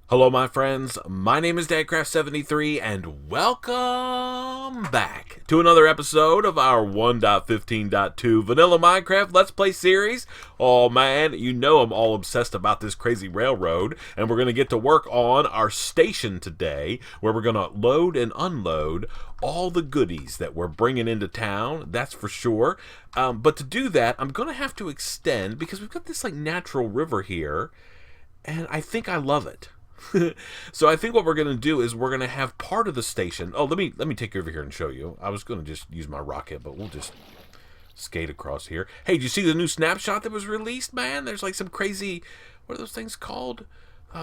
Hello, my friends. My name is DadCraft73, and welcome back to another episode of our 1.15.2 Vanilla Minecraft Let's Play series. Oh man, you know I'm all obsessed about this crazy railroad, and we're going to get to work on our station today, where we're going to load and unload all the goodies that we're bringing into town, that's for sure. But to do that, I'm going to have to extend, because we've got this like natural river here, and I think I love it. So I think what we're going to do is we're going to have part of the station. Oh, let me take you over here and show you. I was going to just use my rocket, but we'll just skate across here. Hey, did you see the new snapshot that was released, man? There's like some crazy, what are those things called?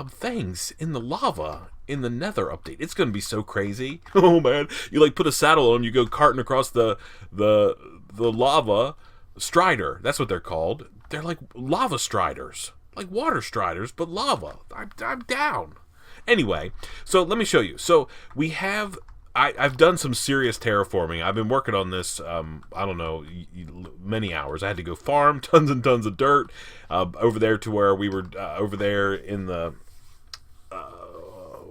Things in the lava in the Nether update. It's going to be so crazy. Oh man, you like put a saddle on, you go carting across the lava. Strider, that's what they're called. They're like lava striders. Like water striders, but lava. I'm down. Anyway, so let me show you. So we have, I've done some serious terraforming. I've been working on this, I don't know, many hours. I had to go farm tons and tons of dirt over there to where we were, over there in the,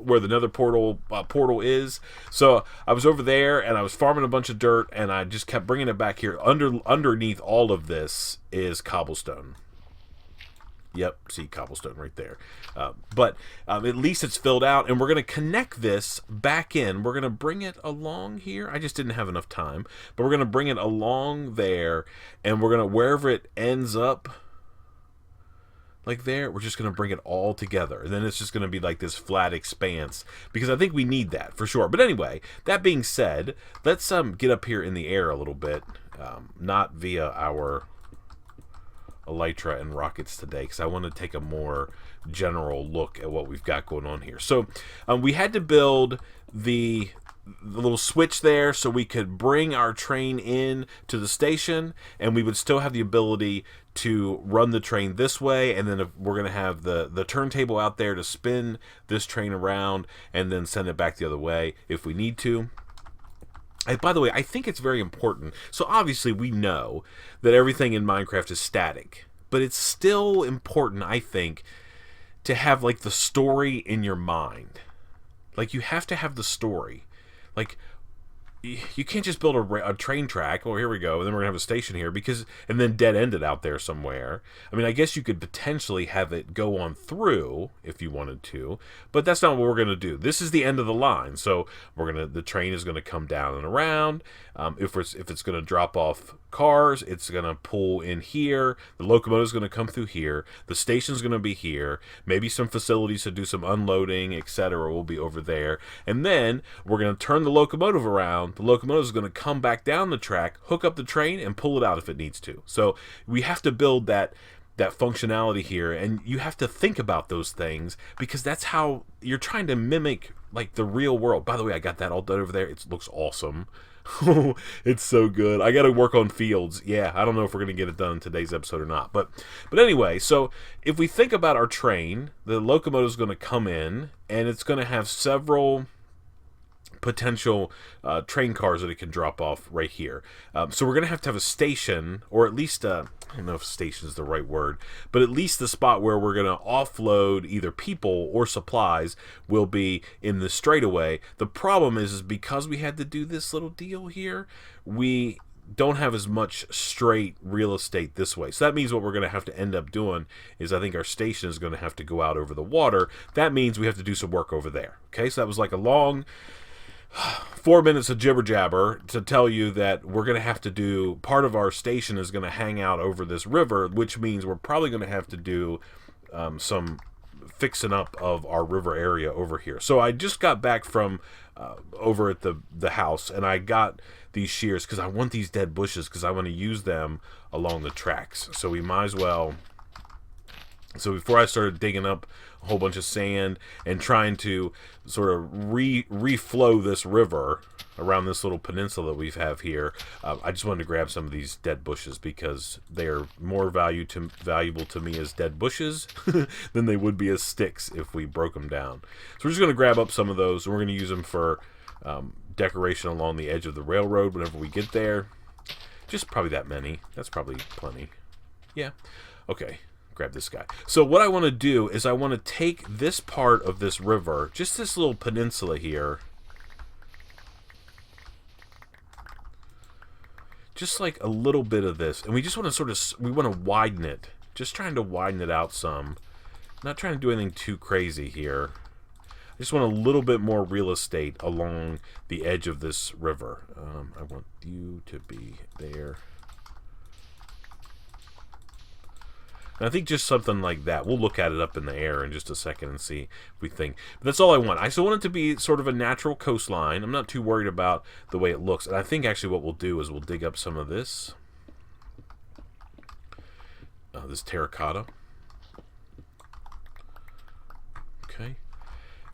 where the Nether portal is. So I was over there and I was farming a bunch of dirt, and I just kept bringing it back here. Underneath all of this is cobblestone. Yep, see cobblestone right there. But at least it's filled out, and we're going to connect this back in. We're going to bring it along here. I just didn't have enough time. But we're going to bring it along there, and we're going to, wherever it ends up, like there, we're just going to bring it all together. And then it's just going to be like this flat expanse, because I think we need that for sure. But anyway, that being said, let's get up here in the air a little bit, not via our elytra and rockets today, because I want to take a more general look at what we've got going on here. So we had to build the little switch there so we could bring our train in to the station, and we would still have the ability to run the train this way, and then if we're going to have the turntable out there to spin this train around and then send it back the other way if we need to. And by the way, I think it's very important. So obviously we know that everything in Minecraft is static, but it's still important, I think, to have like the story in your mind. Like, you have to have the story. Like, you can't just build a train track. Oh, here we go, and then we're gonna have a station here, and then dead end it out there somewhere. I mean, I guess you could potentially have it go on through if you wanted to, but that's not what we're gonna do. This is the end of the line, so the train is gonna come down and around. If it's gonna drop off cars, it's gonna pull in here. The locomotive is gonna come through here. The station's gonna be here. Maybe some facilities to do some unloading, etc., will be over there. And then we're gonna turn the locomotive around. The locomotive is gonna come back down the track, hook up the train, and pull it out if it needs to. So we have to build that functionality here, and you have to think about those things, because that's how you're trying to mimic like the real world. By the way, I got that all done over there. It looks awesome. It's so good. I gotta work on fields. Yeah, I don't know if we're gonna get it done in today's episode or not, but anyway, so if we think about our train, the locomotive is gonna come in, and it's gonna have several potential train cars that it can drop off right here. So we're going to have a station, or at least, I don't know if station is the right word, but at least the spot where we're going to offload either people or supplies will be in the straightaway. The problem is because we had to do this little deal here, we don't have as much straight real estate this way. So that means what we're going to have to end up doing is, I think our station is going to have to go out over the water. That means we have to do some work over there. Okay, so that was like a long 4 minutes of jibber jabber to tell you that we're going to have to do, part of our station is going to hang out over this river, which means we're probably going to have to do some fixing up of our river area over here. So I just got back from over at the house, and I got these shears because I want these dead bushes, because I want to use them along the tracks. So we might as well. So before I started digging up a whole bunch of sand and trying to sort of reflow this river around this little peninsula that we have here, I just wanted to grab some of these dead bushes, because they are more valuable to me as dead bushes than they would be as sticks if we broke them down. So we're just going to grab up some of those, and we're going to use them for decoration along the edge of the railroad whenever we get there. Just probably that many. That's probably plenty. Yeah. Okay. grab this guy. So what I want to do is I want to take this part of this river, just this little peninsula here, just like a little bit of this, and we just want to sort of, we want to widen it, just trying to widen it out some, not trying to do anything too crazy here. I just want a little bit more real estate along the edge of this river. I want you to be there. And I think just something like that. We'll look at it up in the air in just a second and see if we think. But that's all I want. I still want it to be sort of a natural coastline. I'm not too worried about the way it looks. And I think actually what we'll do is we'll dig up some of this. This terracotta. Okay.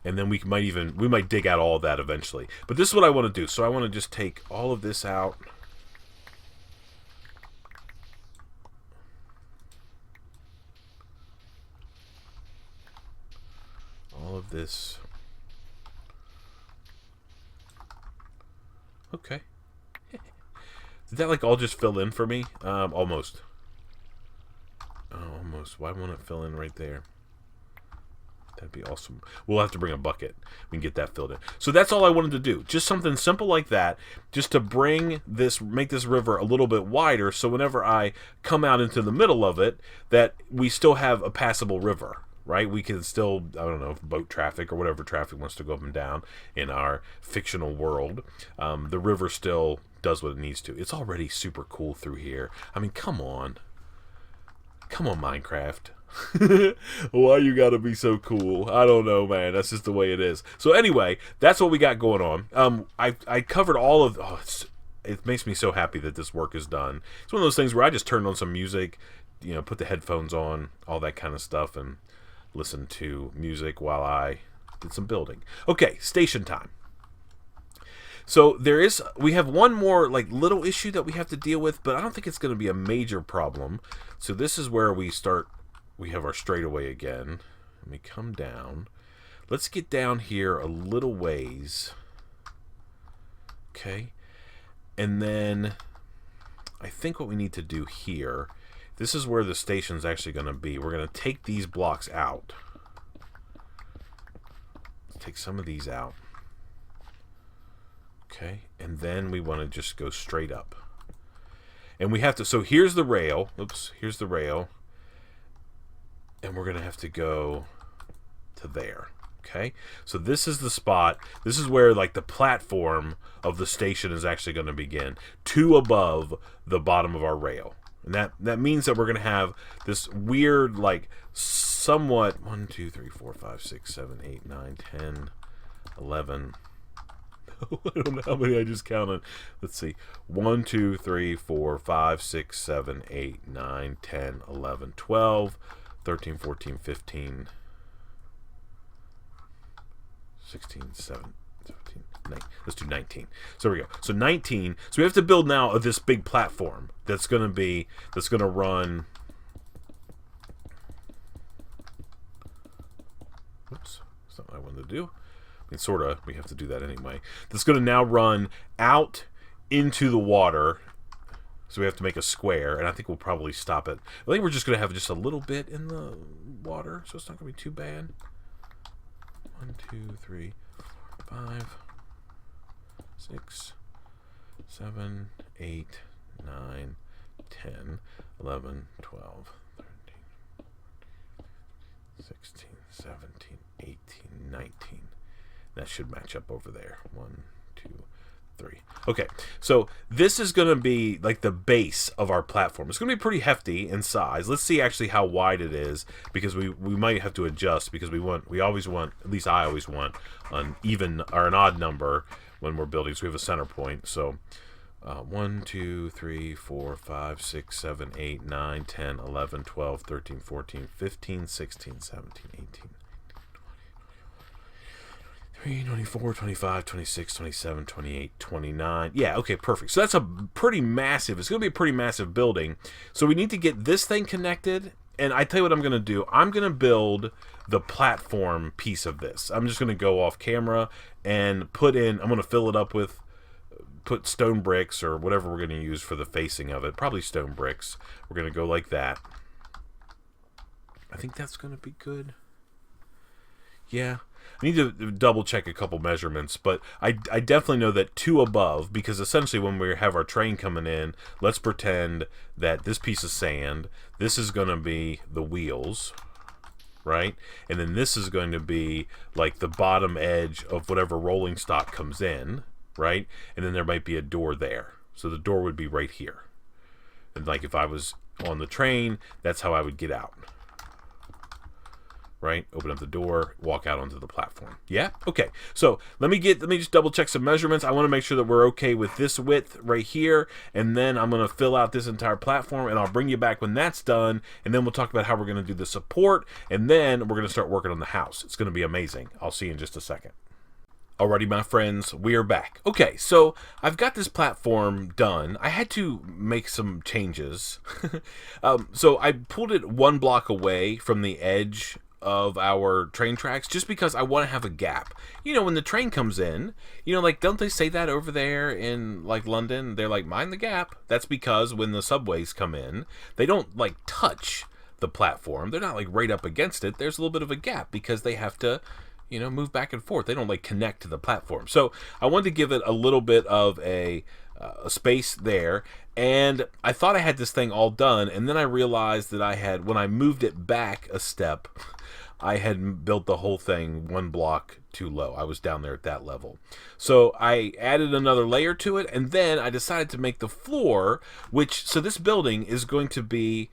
And then we might dig out all of that eventually. But this is what I want to do. So I want to just take all of this out. All of this. Okay. Did that like all just fill in for me? Almost. Oh, almost. Why won't it fill in right there? That'd be awesome. We'll have to bring a bucket. We can get that filled in. So that's all I wanted to do. Just something simple like that, just to bring this, make this river a little bit wider, so whenever I come out into the middle of it, that we still have a passable river. Right? We can still, I don't know, boat traffic or whatever traffic wants to go up and down in our fictional world. The river still does what it needs to. It's already super cool through here. I mean, come on. Come on, Minecraft. Why you gotta be so cool? I don't know, man. That's just the way it is. So anyway, that's what we got going on. I covered all of... Oh, it makes me so happy that this work is done. It's one of those things where I just turned on some music, you know, put the headphones on, all that kind of stuff, and listen to music while I did some building. Okay, station time. So we have one more like little issue that we have to deal with, but I don't think it's going to be a major problem. So this is where we start. We have our straightaway again. Let me come down. Let's get down here a little ways. Okay, and then I think what we need to do here. This is where the station's actually going to be. We're going to take these blocks out. Let's take some of these out. Okay, and then we want to just go straight up. And we have to, so here's the rail. Oops, here's the rail. And we're going to have to go to there. Okay, so this is the spot. This is where like the platform of the station is actually going to begin. 2 above the bottom of our rail. And that means that we're going to have this weird, like, somewhat 1, 2, 3, 4, 5, 6, 7, 8, 9, 10, 11. I don't know how many I just counted. Let's see. 1, 2, 3, 4, 5, 6, 7, 8, 9, 10, 11, 12, 13, 14, 15, 16, 17, 17. Let's do 19. So there we go. So 19. So we have to build now this big platform that's going to run. Oops, that's not what I wanted to do. I mean, sort of. We have to do that anyway. That's going to now run out into the water. So we have to make a square, and I think we'll probably stop it. I think we're just going to have just a little bit in the water, so it's not going to be too bad. 1, 2, 3, 4, 5. 6, 7, 8, 9, 10, 11, 12, 13, 16, 17, 18, 19. That should match up over there. 1, 2, 3. Okay, so this is going to be like the base of our platform. It's going to be pretty hefty in size. Let's see actually how wide it is, because we might have to adjust, because we always want, at least I always want, an even or an odd number when we're building, so we have a center point. So 1, 2, 3, 4, 5, 6, 7, 8, 9, 10, 11, 12, 13, 14, 15, 16, 17, 18, 23, 24, 25, 26, 27, 28, 29. Yeah, okay, perfect. So that's a pretty massive, it's going to be a pretty massive building. So we need to get this thing connected, and I tell you what I'm going to do. I'm going to build the platform piece of this. I'm just going to go off camera and I'm going to fill it up with, put stone bricks or whatever we're going to use for the facing of it. Probably stone bricks. We're going to go like that. I think that's going to be good. Yeah. I need to double check a couple measurements, but I definitely know that 2 above, because essentially when we have our train coming in, let's pretend that this piece of sand, this is going to be the wheels, right? And then this is going to be like the bottom edge of whatever rolling stock comes in, right? And then there might be a door there. So the door would be right here. And like if I was on the train, that's how I would get out. Right? Open up the door, walk out onto the platform. Yeah? Okay. So let me just double check some measurements. I want to make sure that we're okay with this width right here, and then I'm going to fill out this entire platform, and I'll bring you back when that's done, and then we'll talk about how we're going to do the support, and then we're going to start working on the house. It's going to be amazing. I'll see you in just a second. Alrighty, my friends, we are back. Okay, so I've got this platform done. I had to make some changes. So I pulled it 1 block away from the edge of our train tracks just because I want to have a gap. You know, when the train comes in, you know, like, don't they say that over there in, like, London? They're like, mind the gap. That's because when the subways come in, they don't, like, touch the platform. They're not, like, right up against it. There's a little bit of a gap because they have to, you know, move back and forth. They don't, like, connect to the platform. So I wanted to give it a little bit of a space there, and I thought I had this thing all done, and then I realized that I had, when I moved it back a step, I had built the whole thing 1 block too low. I was down there at that level. So I added another layer to it, and then I decided to make the floor, so this building is going to be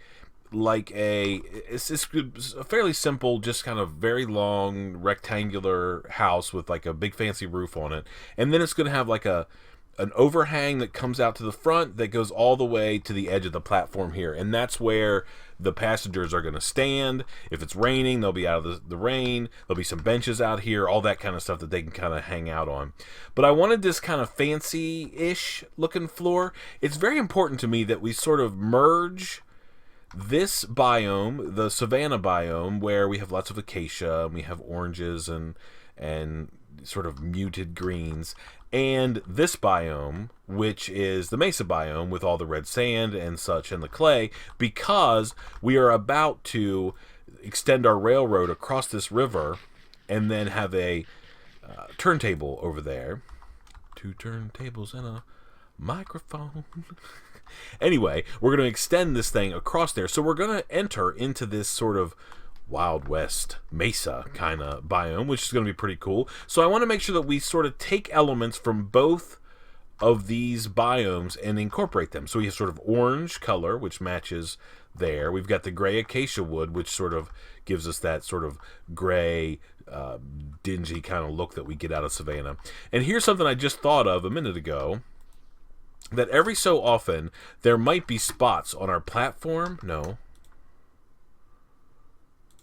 like it's a fairly simple, just kind of very long rectangular house with like a big fancy roof on it, and then it's going to have like an overhang that comes out to the front that goes all the way to the edge of the platform here, and that's where the passengers are going to stand. If it's raining, they'll be out of the rain. There'll be some benches out here, all that kind of stuff that they can kind of hang out on. But I wanted this kind of fancy-ish looking floor. It's very important to me that we sort of merge this biome, the savanna biome, where we have lots of acacia and we have oranges and sort of muted greens, and this biome, which is the mesa biome with all the red sand and such and the clay, because we are about to extend our railroad across this river and then have a turntable over there. 2 turntables and a microphone. Anyway, we're going to extend this thing across there. So we're going to enter into this sort of Wild West mesa kind of biome, which is going to be pretty cool. So I want to make sure that we sort of take elements from both of these biomes and incorporate them. So we have sort of orange color, which matches there. We've got the gray acacia wood, which sort of gives us that sort of gray, dingy kind of look that we get out of Savannah. And here's something I just thought of a minute ago, that every so often there might be spots on our platform. No.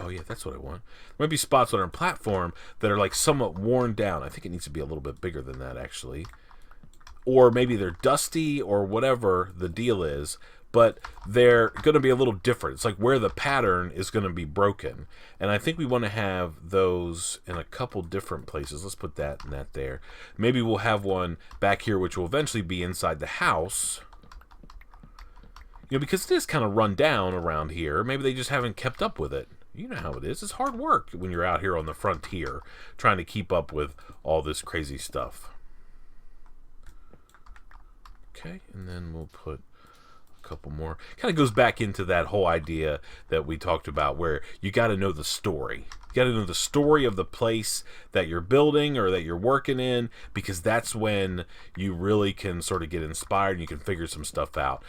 Oh, yeah, that's what I want. There might be spots on our platform that are like somewhat worn down. I think it needs to be a little bit bigger than that, actually. Or maybe they're dusty or whatever the deal is, but they're going to be a little different. It's like where the pattern is going to be broken. And I think we want to have those in a couple different places. Let's put that and that there. Maybe we'll have one back here, which will eventually be inside the house. You know, because it is kind of run down around here. Maybe they just haven't kept up with it. You know how it is. It's hard work when you're out here on the frontier trying to keep up with all this crazy stuff. Okay, and then we'll put a couple more. Kind of goes back into that whole idea that we talked about where you got to know the story. You got to know the story of the place that you're building or that you're working in, because that's when you really can sort of get inspired and you can figure some stuff out.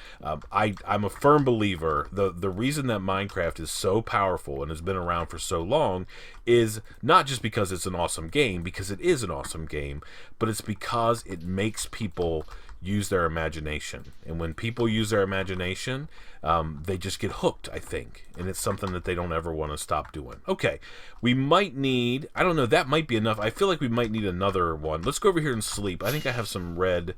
I'm a firm believer, the reason that Minecraft is so powerful and has been around for so long is not just because it's an awesome game, because it is an awesome game, but it's because it makes people use their imagination. And when people use their imagination, they just get hooked, I think. And it's something that they don't ever want to stop doing. Okay, we might need, I don't know, that might be enough. I feel like we might need another one. Let's go over here and sleep. I think I have some red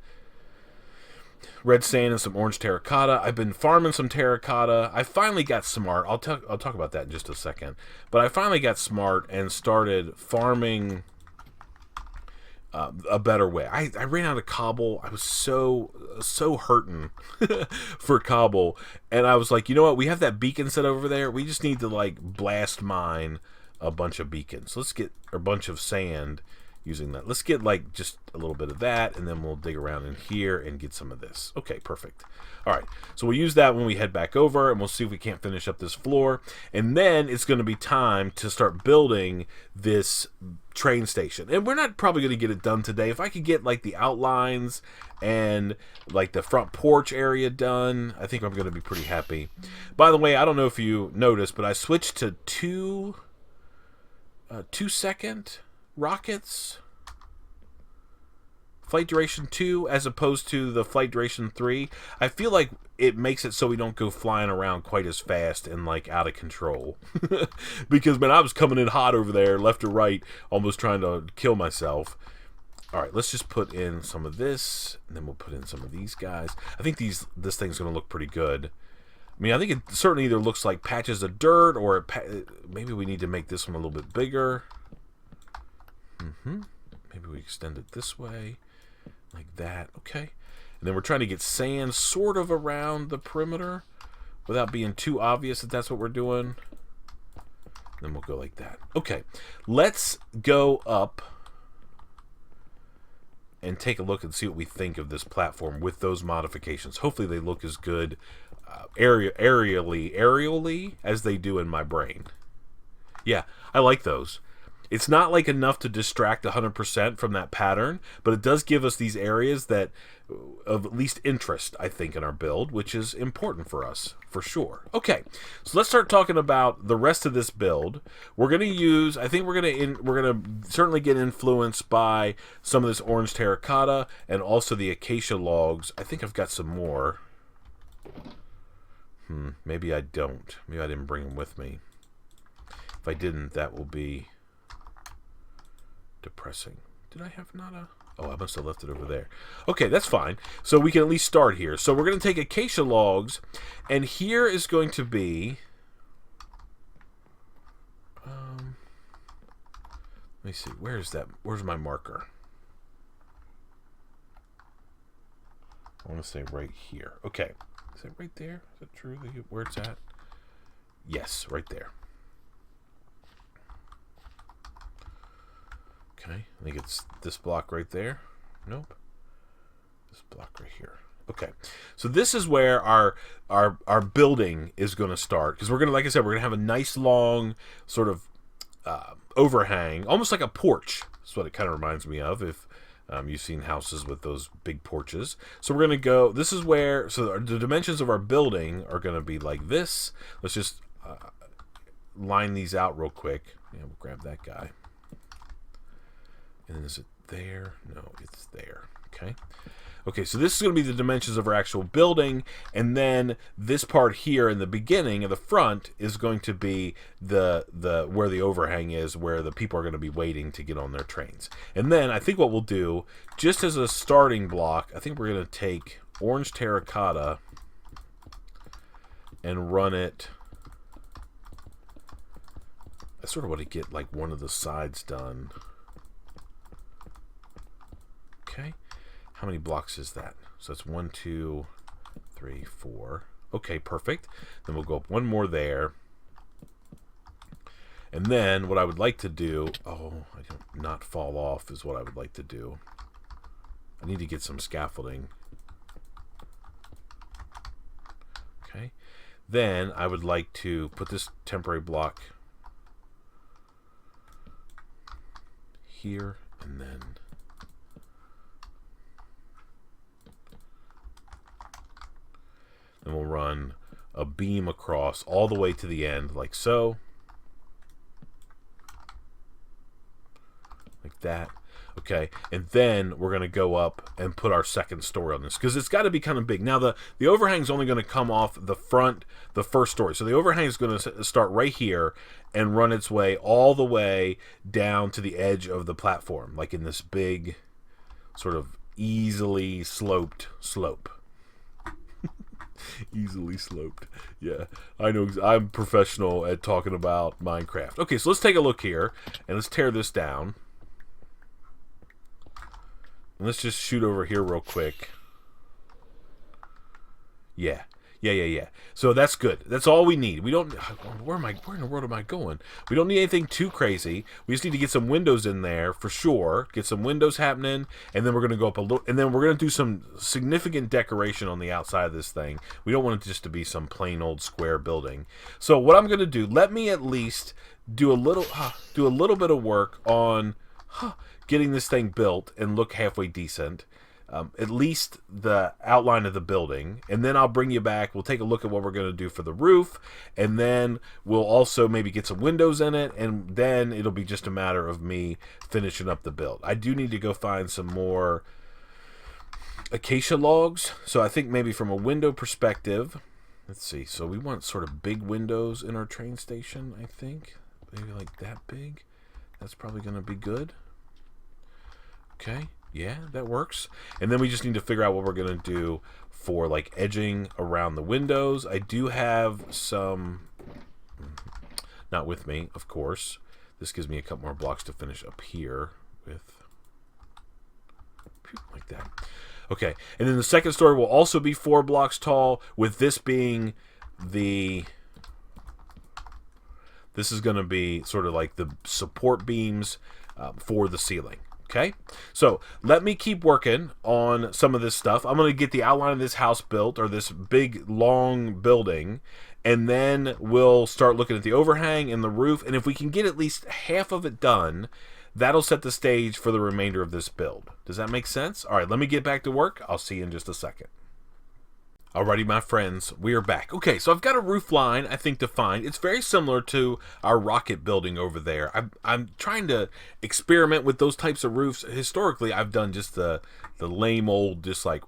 sand and some orange terracotta. I've been farming some terracotta. I finally got smart. I'll talk about that in just a second. But I finally got smart and started farming a better way. I ran out of cobble. I was so hurting for cobble, and I was like, you know what? We have that beacon set over there. We just need to like blast mine a bunch of beacons. Let's get a bunch of sand using that. Let's get like just a little bit of that, and then we'll dig around in here and get some of this. Okay, perfect. All right, so we'll use that when we head back over, and we'll see if we can't finish up this floor. And then it's going to be time to start building this train station. And we're not probably going to get it done today. If I could get like the outlines and like the front porch area done, I think I'm going to be pretty happy. By the way, I don't know if you noticed, but I switched to 2-second rockets. Flight duration 2 as opposed to the flight duration 3. I feel like it makes it so we don't go flying around quite as fast and like out of control. Because man, I was coming in hot over there, left to right, almost trying to kill myself. All right, let's just put in some of this, and then we'll put in some of these guys. I think this thing's going to look pretty good. I mean, I think it certainly either looks like patches of dirt, or maybe we need to make this one a little bit bigger. Maybe we extend it this way. Like that, okay. And then we're trying to get sand sort of around the perimeter without being too obvious that that's what we're doing. Then we'll go like that. Okay, let's go up and take a look and see what we think of this platform with those modifications. Hopefully they look as good aerially as they do in my brain. Yeah, I like those. It's not like enough to distract 100% from that pattern, but it does give us these areas that of at least interest, I think, in our build, which is important for us, for sure. Okay, so let's start talking about the rest of this build. We're going to use, I think we're going to certainly get influenced by some of this orange terracotta and also the acacia logs. I think I've got some more. Maybe I don't. Maybe I didn't bring them with me. If I didn't, that will be depressing. Did I have not a... Oh, I must have left it over there. Okay, that's fine. So we can at least start here. So we're going to take acacia logs, and here is going to be... let me see. Where is that? Where's my marker? I want to say right here. Okay. Is it right there? Is that true? Where it's at? Yes, right there. Okay, I think it's this block right there. Nope. This block right here. Okay, so this is where our building is going to start, because we're going to, like I said, we're going to have a nice long sort of overhang, almost like a porch. That's what it kind of reminds me of, if you've seen houses with those big porches. So we're going to go, this is where, so the dimensions of our building are going to be like this. Let's just line these out real quick. Yeah, we'll grab that guy. And then is it there? No, it's there. Okay. Okay, so this is going to be the dimensions of our actual building, and then this part here in the beginning of the front is going to be the where the overhang is, where the people are going to be waiting to get on their trains. And then I think what we'll do, just as a starting block, I think we're going to take orange terracotta and run it. I sort of want to get like one of the sides done. Okay, how many blocks is that? So that's 1, 2, 3, 4. Okay, perfect. Then we'll go up one more there. And then what I would like to do, oh, I don't not fall off is what I would like to do. I need to get some scaffolding. Okay, then I would like to put this temporary block here, and then we'll run a beam across all the way to the end, like so. Like that. Okay, and then we're going to go up and put our second story on this, because it's got to be kind of big. Now, the overhang's only going to come off the front, the first story. So the overhang is going to start right here and run its way all the way down to the edge of the platform, like in this big, sort of easily sloped slope. Easily sloped. Yeah, I know. I'm professional at talking about Minecraft. Okay, so let's take a look here, and let's tear this down. Let's just shoot over here real quick. Yeah. Yeah. So that's good. That's all we need. We don't. Where in the world am I going? We don't need anything too crazy. We just need to get some windows in there for sure. Get some windows happening, and then we're gonna go up a little, and then we're gonna do some significant decoration on the outside of this thing. We don't want it just to be some plain old square building. So what I'm gonna do? Let me at least do a little bit of work on getting this thing built and look halfway decent. At least the outline of the building, and then I'll bring you back. We'll take a look at what we're going to do for the roof, and then we'll also maybe get some windows in it, and then it'll be just a matter of me finishing up the build. I do need to go find some more acacia logs, so I think maybe from a window perspective, let's see, so we want sort of big windows in our train station, I think. Maybe like that big. That's probably going to be good. Okay. Yeah, that works. And then we just need to figure out what we're going to do for like edging around the windows. I do have some, not with me, of course. This gives me a couple more blocks to finish up here with, like that. Okay, and then the second story will also be 4 blocks tall, with this being the, this is going to be sort of like the support beams for the ceiling. Okay, so let me keep working on some of this stuff. I'm going to get the outline of this house built, or this big, long building, and then we'll start looking at the overhang and the roof, and if we can get at least half of it done, that'll set the stage for the remainder of this build. Does that make sense? All right, let me get back to work. I'll see you in just a second. Alrighty, my friends, we are back. Okay, so I've got a roof line, I think, defined. It's very similar to our rocket building over there. I'm trying to experiment with those types of roofs. Historically, I've done just the lame old, just like,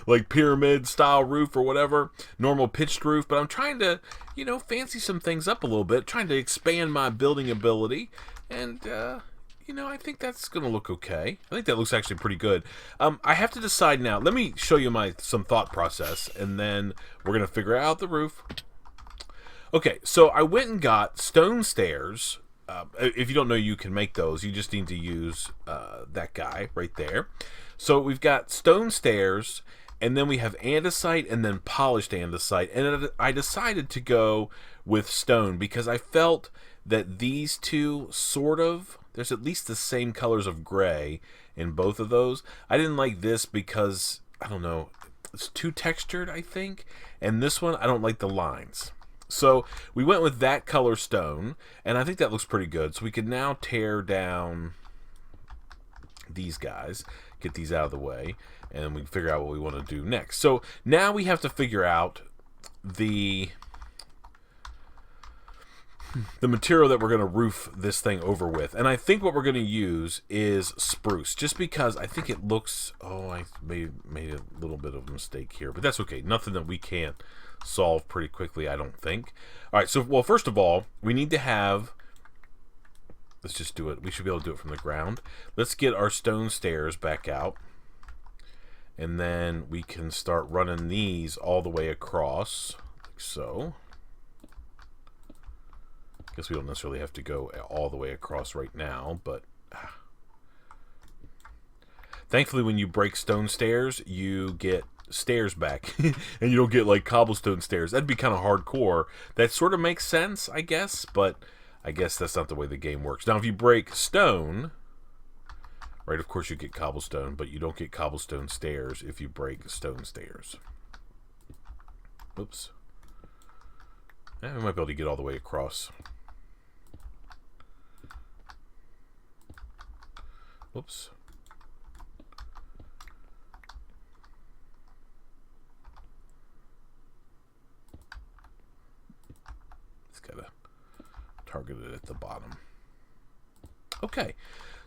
like pyramid-style roof or whatever, normal pitched roof. But I'm trying to, you know, fancy some things up a little bit, trying to expand my building ability, and, you know, I think that's going to look okay. I think that looks actually pretty good. I have to decide now. Let me show you some thought process, and then we're going to figure out the roof. Okay, so I went and got stone stairs. If you don't know, you can make those. You just need to use that guy right there. So we've got stone stairs, and then we have andesite and then polished andesite. And I decided to go with stone because I felt that these two sort of, there's at least the same colors of gray in both of those. I didn't like this because, I don't know, it's too textured, I think. And this one, I don't like the lines. So we went with that color stone, and I think that looks pretty good. So we can now tear down these guys, get these out of the way, and we can figure out what we want to do next. So now we have to figure out the material that we're going to roof this thing over with. And I think what we're going to use is spruce, just because I think it looks, oh, I made a little bit of a mistake here, but that's okay. Nothing that we can't solve pretty quickly, I don't think. All right, so, well, first of all, we need to have, let's just do it. We should be able to do it from the ground. Let's get our stone stairs back out, and then we can start running these all the way across, like so. Guess we don't necessarily have to go all the way across right now, but thankfully when you break stone stairs, you get stairs back, and you don't get like cobblestone stairs. That'd be kind of hardcore. That sort of makes sense, I guess, but I guess that's not the way the game works. Now, if you break stone, right, of course you get cobblestone, but you don't get cobblestone stairs if you break stone stairs. Oops. We might be able to get all the way across. Whoops. It's gotta target it at the bottom. Okay,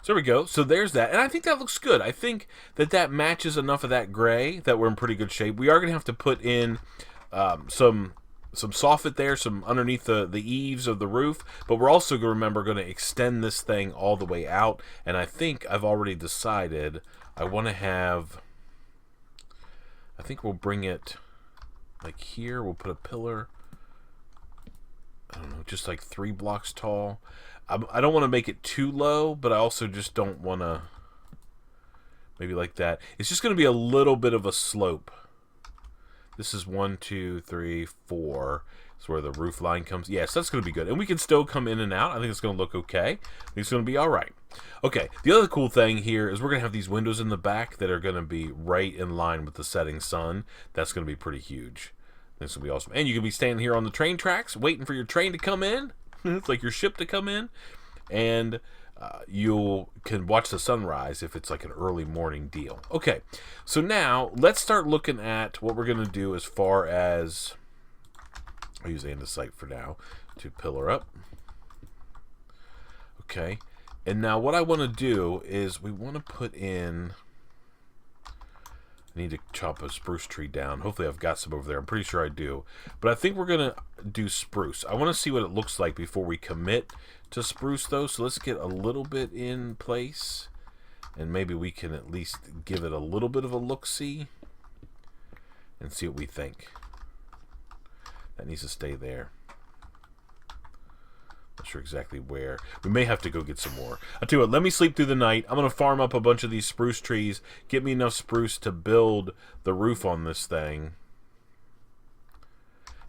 so there we go. So there's that, and I think that looks good. I think that matches enough of that gray that we're in pretty good shape. We are gonna have to put in some soffit there, some underneath the eaves of the roof, but we're also going to extend this thing all the way out, and I think I've already decided I want to have, I think we'll bring it like here. We'll put a pillar, I don't know, just like 3 blocks tall. I don't want to make it too low, but I also just don't want to Maybe like that. It's just going to be a little bit of a slope. This is 1, 2, 3, 4. That's where the roof line comes. Yes, that's going to be good. And we can still come in and out. I think it's going to look okay. I think it's going to be all right. Okay, the other cool thing here is we're going to have these windows in the back that are going to be right in line with the setting sun. That's going to be pretty huge. This will be awesome. And you can be standing here on the train tracks waiting for your train to come in. It's like your ship to come in. And you can watch the sunrise if it's like an early morning deal. Okay, so now let's start looking at what we're going to do as far as... I'll use andesite for now to pillar up. Okay, and now what I want to do is we want to put in... I need to chop a spruce tree down. Hopefully I've got some over there. I'm pretty sure I do. But I think we're going to do spruce. I want to see what it looks like before we commit to spruce, though. So let's get a little bit in place. And maybe we can at least give it a little bit of a look-see. And see what we think. That needs to stay there. Not sure exactly where. We may have to go get some more. I'll tell you what, let me sleep through the night. I'm going to farm up a bunch of these spruce trees. Get me enough spruce to build the roof on this thing.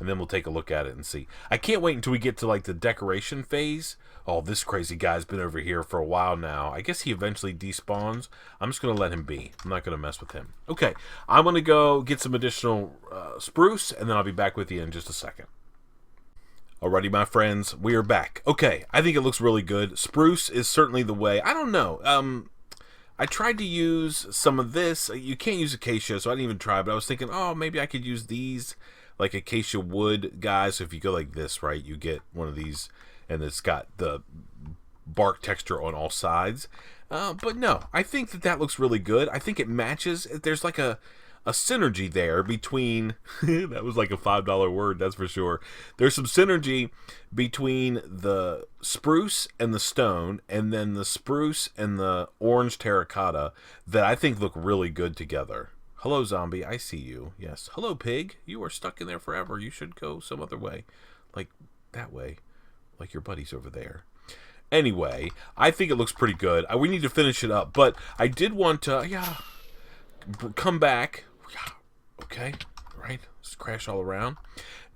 And then we'll take a look at it and see. I can't wait until we get to like the decoration phase. Oh, this crazy guy's been over here for a while now. I guess he eventually despawns. I'm just going to let him be. I'm not going to mess with him. Okay, I'm going to go get some additional spruce, and then I'll be back with you in just a second. Alrighty, my friends, we are back. Okay, I think it looks really good. Spruce is certainly the way. I don't know. I tried to use some of this. You can't use acacia, so I didn't even try, but I was thinking, oh, maybe I could use these, like acacia wood guys. So if you go like this, right, you get one of these, and it's got the bark texture on all sides. But no, I think that looks really good. I think it matches. There's like a synergy there between that was like a $5 word, that's for sure. There's some synergy between the spruce and the stone, and then the spruce and the orange terracotta that I think look really good together. Hello, zombie, I see you. Yes. Hello, pig. You are stuck in there forever. You should go some other way, like that way, like your buddies over there. Anyway, I think it looks pretty good. We need to finish it up, but I did want to come back. Okay, right, let's crash all around.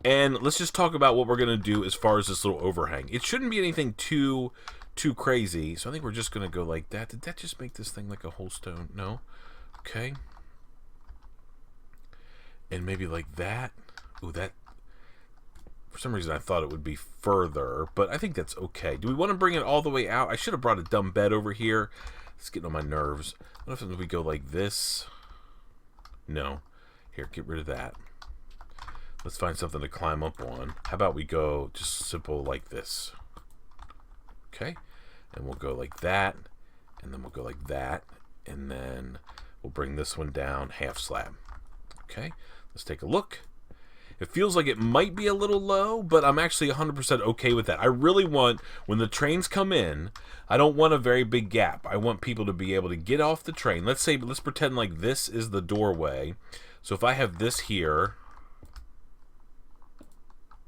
And let's just talk about what we're going to do as far as this little overhang. It shouldn't be anything too crazy, so I think we're just going to go like that. Did that just make this thing like a whole stone? No? Okay. And maybe like that. Ooh, that... For some reason I thought it would be further, but I think that's okay. Do we want to bring it all the way out? I should have brought a dumb bed over here. It's getting on my nerves. What if we go like this? No. Here, get rid of that. Let's find something to climb up on. How about we go just simple like this? Okay. And we'll go like that. And then we'll go like that. And then we'll bring this one down half slab. Okay. Let's take a look. It feels like it might be a little low, but I'm actually 100% okay with that. I really want, when the trains come in, I don't want a very big gap. I want people to be able to get off the train. Let's pretend like this is the doorway. So if I have this here...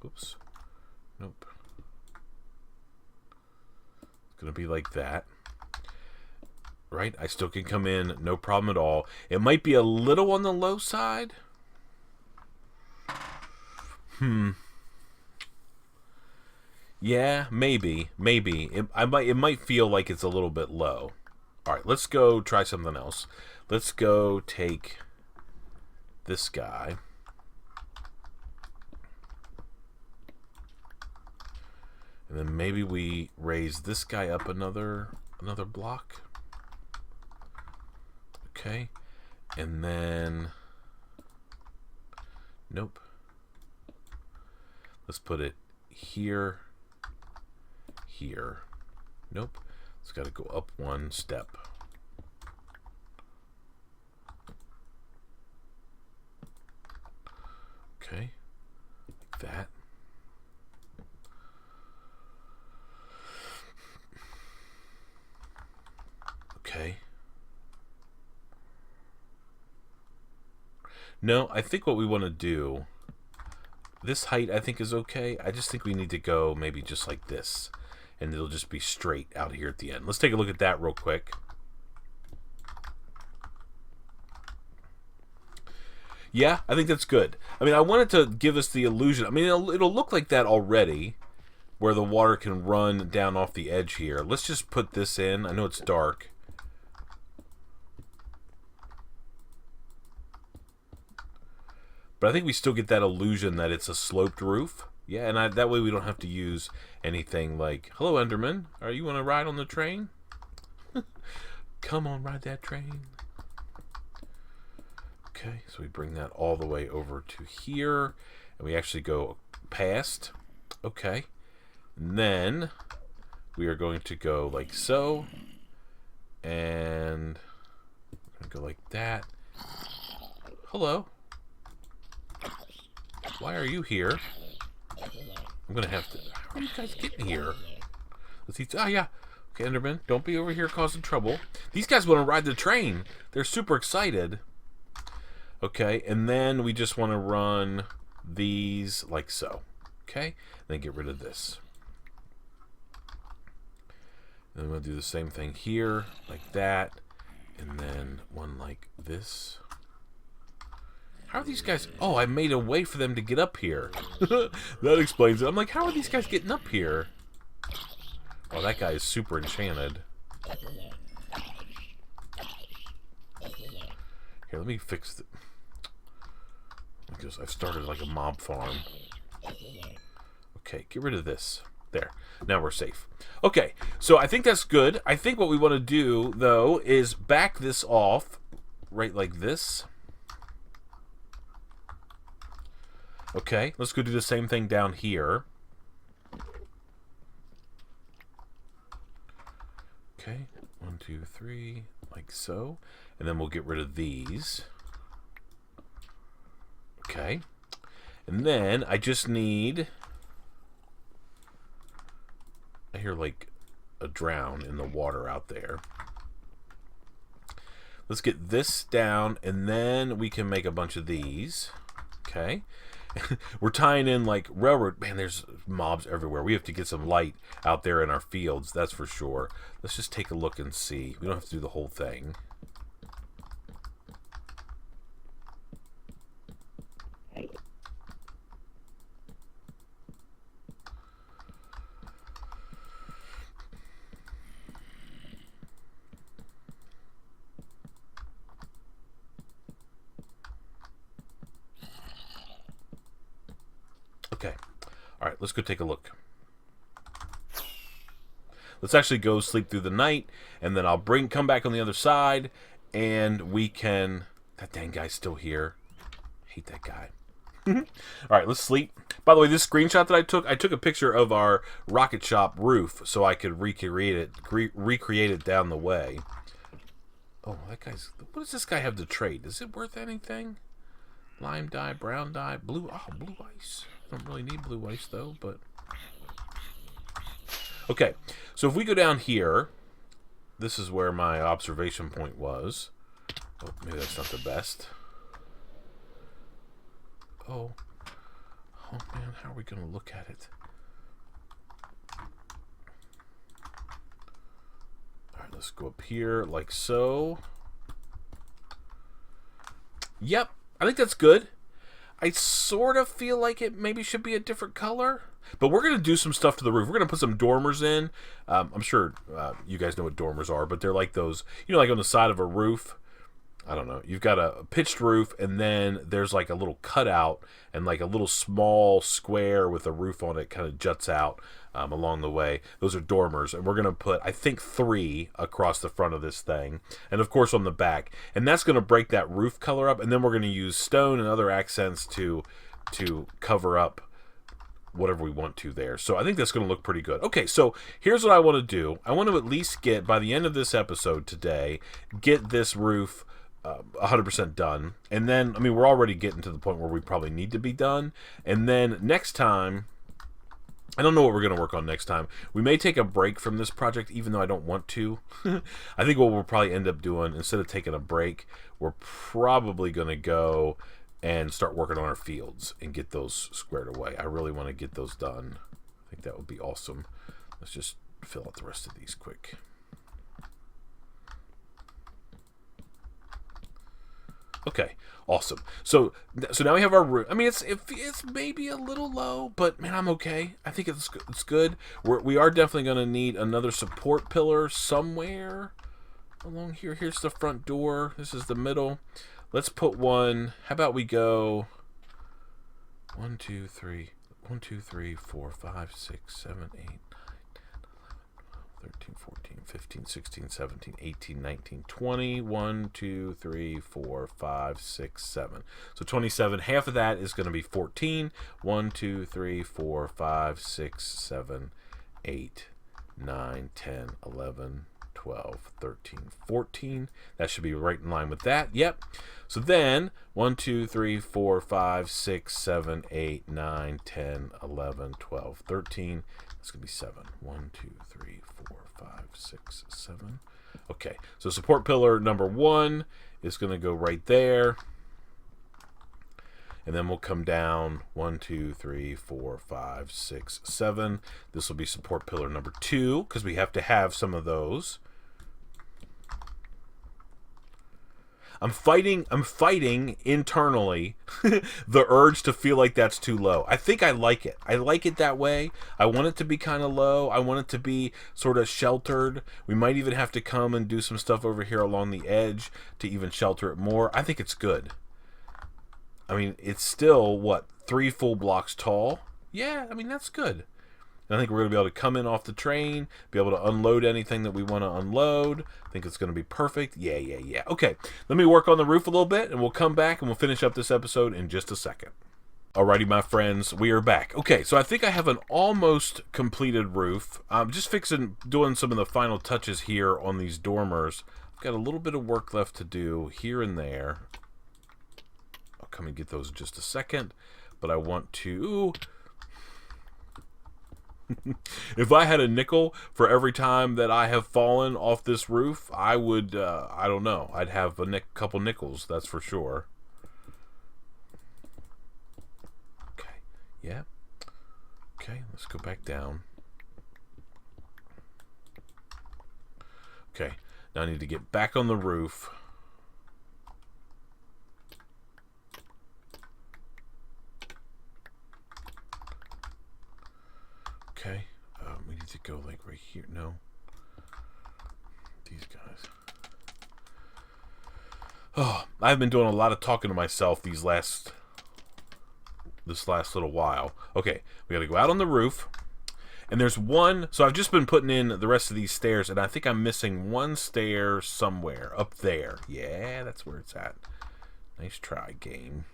Oops. Nope. It's going to be like that. Right? I still can come in, no problem at all. It might be a little on the low side. Yeah, maybe. It might feel like it's a little bit low. All right, let's go try something else. Let's go take this guy. And then maybe we raise this guy up another block. Okay. And then nope. Let's put it here. Here. Nope. It's got to go up one step. Okay. Like that. Okay. No, I think what we want to do, this height I think is okay. I just think we need to go maybe just like this, and it'll just be straight out here at the end. Let's take a look at that real quick. Yeah, I think that's good. I mean, I wanted to give us the illusion. I mean, it'll look like that already, where the water can run down off the edge here. Let's just put this in. I know it's dark. But I think we still get that illusion that it's a sloped roof. Yeah, and that way we don't have to use anything like, hello, Enderman. Are you want to ride on the train? Come on, ride that train. Okay, so we bring that all the way over to here. And we actually go past. Okay. And then we are going to go like so. And I'm going to go like that. Hello. Why are you here? I'm going to have to... How are you guys getting here? Let's see. Oh, yeah. Okay, Enderman, don't be over here causing trouble. These guys want to ride the train. They're super excited. Okay, and then we just want to run these like so. Okay, and then get rid of this. And then we'll do the same thing here, like that. And then one like this. How are these guys... Oh, I made a way for them to get up here. That explains it. I'm like, how are these guys getting up here? Oh, that guy is super enchanted. Here, let me fix it. Because I've started like a mob farm. Okay, get rid of this. There. Now we're safe. Okay, so I think that's good. I think what we want to do, though, is back this off right like this. Okay, let's go do the same thing down here. Okay, 1, 2, 3, like so. And then we'll get rid of these. Okay. And then I just need... I hear like a drown in the water out there. Let's get this down, and then we can make a bunch of these. Okay. We're tying in like railroad. Man, there's mobs everywhere. We have to get some light out there in our fields, that's for sure. Let's just take a look and see. We don't have to do the whole thing. Okay. All right, let's go take a look. Let's actually go sleep through the night, and then I'll come back on the other side, and we can... That dang guy's still here. Hate that guy. All right, let's sleep. By the way, this screenshot that I took a picture of our rocket shop roof so I could recreate it down the way. Oh, that guy's... What does this guy have to trade? Is it worth anything? Lime dye, brown dye, blue... Oh, blue ice. I don't really need blue ice, though, but... Okay, so if we go down here, this is where my observation point was. Oh, maybe that's not the best. Oh. Oh, man, how are we going to look at it? Alright, let's go up here like so. Yep, I think that's good. I sort of feel like it maybe should be a different color. But we're going to do some stuff to the roof. We're going to put some dormers in. I'm sure you guys know what dormers are, but they're like those, you know, like on the side of a roof. I don't know. You've got a pitched roof, and then there's like a little cutout and like a little small square with a roof on it kind of juts out along the way. Those are dormers, and we're going to put, I think, 3 across the front of this thing, and of course on the back. And that's going to break that roof color up, and then we're going to use stone and other accents to cover up whatever we want to there. So I think that's going to look pretty good. Okay, so here's what I want to do. I want to at least get, by the end of this episode today, get this roof 100% done. And then, I mean, we're already getting to the point where we probably need to be done. And then next time, I don't know what we're going to work on next time. We may take a break from this project, even though I don't want to. I think what we'll probably end up doing, instead of taking a break, we're probably going to go and start working on our fields and get those squared away. I really want to get those done. I think that would be awesome. Let's just fill out the rest of these quick. Okay, awesome. So now we have our roof. I mean, it's maybe a little low, but man, I'm okay. I think it's good. We are definitely going to need another support pillar somewhere along here. Here's the front door. This is the middle. Let's put one. How about we go 1, 2, 3, 1, 2, 3, 4, 5, 6, 7, 8, 9, 13, 14, 15, 16, 17, 18, 19, 20. 1, 2, 3, 4, 5, 6, 7. So 27. Half of that is going to be 14. 1, 2, 3, 4, 5, 6, 7, 8, 9, 10, 11, 12, 13, 14. That should be right in line with that. Yep. So then 1, 2, 3, 4, 5, 6, 7, 8, 9, 10, 11, 12, 13. That's going to be 7. 1, 2, 3, 4, 5, 6, 7. Okay. So support pillar number 1 is going to go right there. And then we'll come down 1, 2, 3, 4, 5, 6, 7. This will be support pillar number 2 because we have to have some of those. I'm fighting internally the urge to feel like that's too low. I think I like it. I like it that way. I want it to be kind of low. I want it to be sort of sheltered. We might even have to come and do some stuff over here along the edge to even shelter it more. I think it's good. I mean, it's still, what, 3 full blocks tall? Yeah, I mean, that's good. And I think we're going to be able to come in off the train, be able to unload anything that we want to unload. I think it's going to be perfect. Yeah. Okay, let me work on the roof a little bit, and we'll come back and we'll finish up this episode in just a second. Alrighty, my friends, we are back. Okay, so I think I have an almost completed roof. I'm just doing some of the final touches here on these dormers. I've got a little bit of work left to do here and there. I'll come and get those in just a second, but I want to... If I had a nickel for every time that I have fallen off this roof, I would, I don't know, I'd have a couple nickels, that's for sure. Okay, yeah. Okay, let's go back down. Okay, now I need to get back on the roof. Okay, we need to go like right here. No, these guys. Oh, I've been doing a lot of talking to myself this last little while. Okay, we got to go out on the roof, and there's one. So I've just been putting in the rest of these stairs, and I think I'm missing one stair somewhere up there. Yeah, that's where it's at. Nice try, game.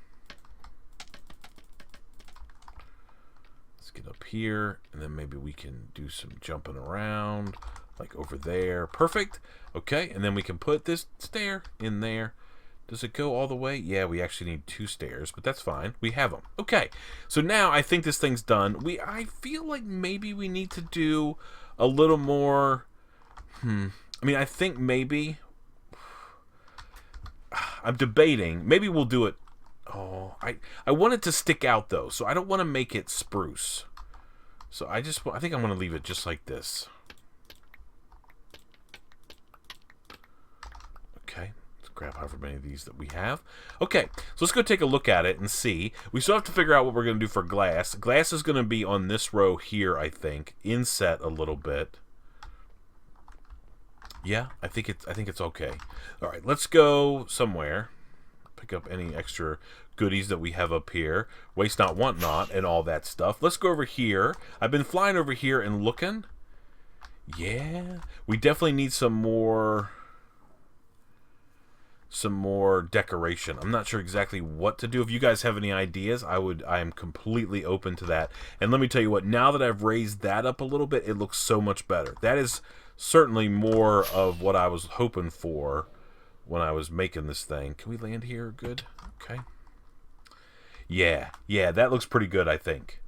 Get up here, and then maybe we can do some jumping around like over there. Perfect. Okay, and then we can put this stair in there. Does it go all the way? Yeah, we actually need 2 stairs, but that's fine. We have them. Okay, so now I think this thing's done. I feel like maybe we need to do a little more. I mean, I think maybe I'm debating. Maybe we'll do it. Oh, I want it to stick out, though, so I don't want to make it spruce. So I think I'm going to leave it just like this. Okay, let's grab however many of these that we have. Okay, so let's go take a look at it and see. We still have to figure out what we're going to do for glass. Glass is going to be on this row here, I think. Inset a little bit. Yeah, I think it's okay. All right, let's go somewhere. Pick up any extra goodies that we have up here. Waste not, want not, and all that stuff. Let's go over here. I've been flying over here and looking. Yeah, we definitely need some more decoration. I'm not sure exactly what to do. If you guys have any ideas, I am completely open to that. And let me tell you what, now that I've raised that up a little bit, it looks so much better. That is certainly more of what I was hoping for when I was making this thing. Can we land here? Good. Okay. Yeah, that looks pretty good, I think.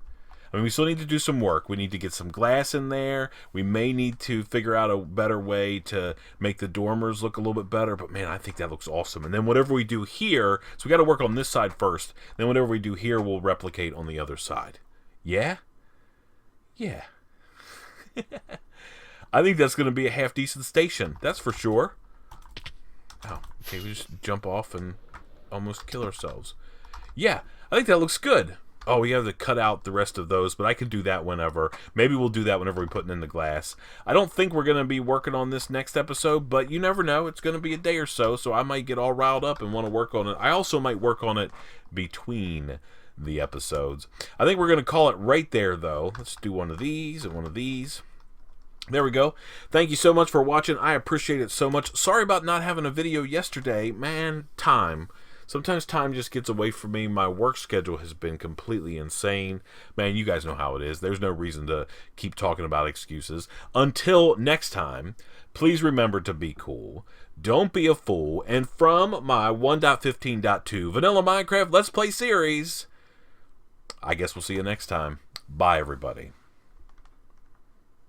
I mean, we still need to do some work. We need to get some glass in there. We may need to figure out a better way to make the dormers look a little bit better. But, man, I think that looks awesome. And then whatever we do here, so we got to work on this side first. Then whatever we do here, we'll replicate on the other side. Yeah? Yeah. I think that's going to be a half-decent station. That's for sure. Oh, okay, we just jump off and... almost kill ourselves. Yeah, I think that looks good. Oh, we have to cut out the rest of those, but I can do that whenever. Maybe we'll do that whenever we put it in the glass. I don't think we're going to be working on this next episode, but you never know. It's going to be a day or so, so I might get all riled up and want to work on it. I also might work on it between the episodes. I think we're going to call it right there, though. Let's do one of these and one of these. There we go. Thank you so much for watching. I appreciate it so much. Sorry about not having a video yesterday. Man, time. Sometimes time just gets away from me. My work schedule has been completely insane. Man, you guys know how it is. There's no reason to keep talking about excuses. Until next time, please remember to be cool. Don't be a fool. And from my 1.15.2 Vanilla Minecraft Let's Play series, I guess we'll see you next time. Bye, everybody.